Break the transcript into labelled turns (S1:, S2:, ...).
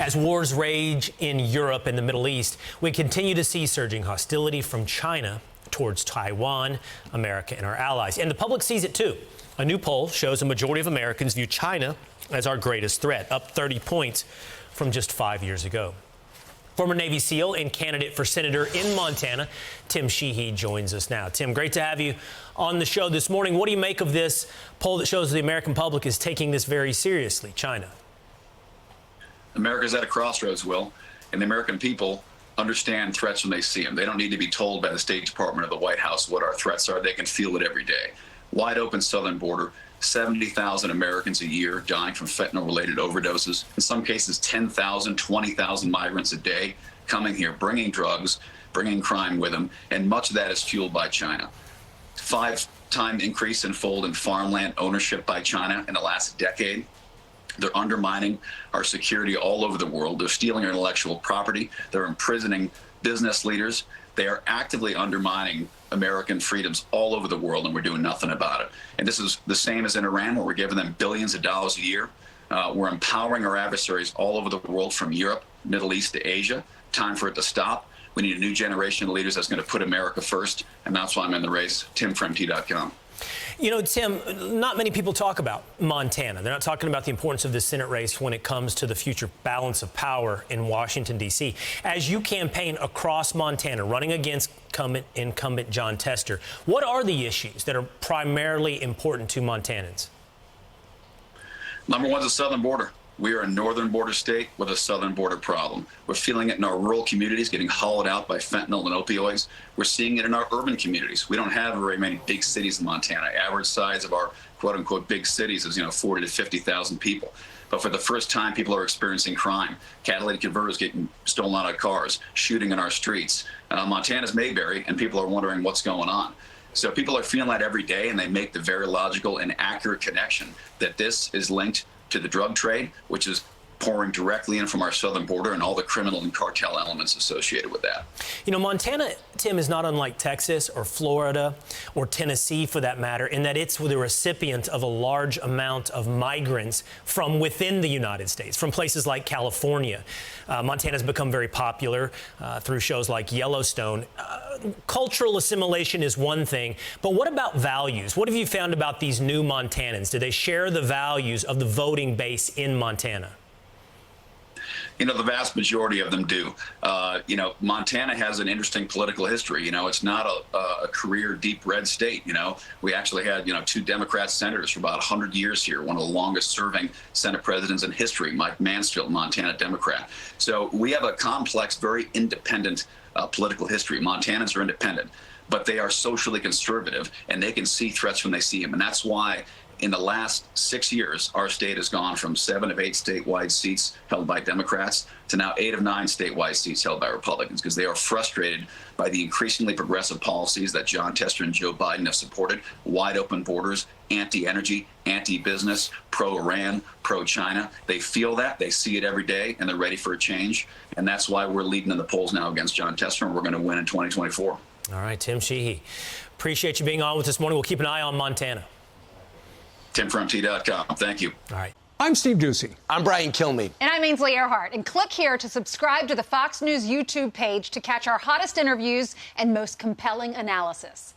S1: As wars rage in Europe and the Middle East, we continue to see surging hostility from China towards Taiwan, America, and our allies. And the public sees it too. A new poll shows a majority of Americans view China as our greatest threat, up 30 points from just 5 years ago. Former Navy SEAL and candidate for senator in Montana, Tim Sheehy, joins us now. Tim, great to have you on the show this morning. What do you make of this poll that shows the American public is taking this very seriously, China?
S2: America's at a crossroads, Will, and the American people understand threats when they see them. They don't need to be told by the State Department or the White House what our threats are. They can feel it every day. Wide open southern border, 70,000 Americans a year dying from fentanyl-related overdoses. In some cases, 10,000, 20,000 migrants a day coming here, bringing drugs, bringing crime with them, and much of that is fueled by China. 5-time increase in farmland ownership by China in the last decade. They're undermining our security all over the world. They're stealing our intellectual property. They're imprisoning business leaders. They are actively undermining American freedoms all over the world, and we're doing nothing about it. And this is the same as in Iran, where we're giving them billions of dollars a year. We're empowering our adversaries all over the world, from Europe, Middle East to Asia. Time for it to stop. We need a new generation of leaders that's going to put America first, and that's why I'm in the race. TimFromT.com.
S1: You know, Tim, not many people talk about Montana. They're not talking about the importance of the Senate race when it comes to the future balance of power in Washington, D.C. As you campaign across Montana, running against incumbent Jon Tester, what are the issues that are primarily important to Montanans?
S2: Number one is the southern border. We are a northern border state with a southern border problem. We're feeling it in our rural communities, getting hollowed out by fentanyl and opioids. We're seeing it in our urban communities. We don't have very many big cities in Montana. Average size of our quote-unquote big cities is 40 to 50,000 people. But for the first time, people are experiencing crime. Catalytic converters getting stolen out of cars, shooting in our streets. Montana's Mayberry, and people are wondering what's going on. So people are feeling that every day, and they make the very logical and accurate connection that this is linked to the drug trade, which is pouring directly in from our southern border, and all the criminal and cartel elements associated with that. You know,
S1: Montana, Tim, is not unlike Texas or Florida or Tennessee, for that matter, in that it's the recipient of a large amount of migrants from within the United States, from places like California. Montana's become very popular through shows like Yellowstone. Cultural assimilation is one thing, but what about values? What have you found about these new Montanans? Do they share the values of the voting base in Montana?
S2: The vast majority of them do. Montana has an interesting political history. It's not a career deep red state. We actually had, 2 Democrat senators for about 100 years here, one of the longest serving Senate presidents in history, Mike Mansfield, Montana Democrat. So we have a complex, very independent political history. Montanans are independent, but they are socially conservative, and they can see threats when they see them. And that's why in the last 6 years, our state has gone from 7 of 8 statewide seats held by Democrats to now 8 of 9 statewide seats held by Republicans, because they are frustrated by the increasingly progressive policies that Jon Tester and Joe Biden have supported: wide open borders, anti-energy, anti-business, pro-Iran, pro-China. They feel that, they see it every day, and they're ready for a change. And that's why we're leading in the polls now against Jon Tester, and we're going to win in 2024.
S1: All right, Tim Sheehy, appreciate you being on with us this morning. We'll keep an eye on Montana.
S2: TimFromT.com. Thank you.
S1: All right.
S3: I'm Steve Ducey.
S4: I'm Brian Kilmeade.
S5: And I'm Ainsley Earhart. And click here to subscribe to the Fox News YouTube page to catch our hottest interviews and most compelling analysis.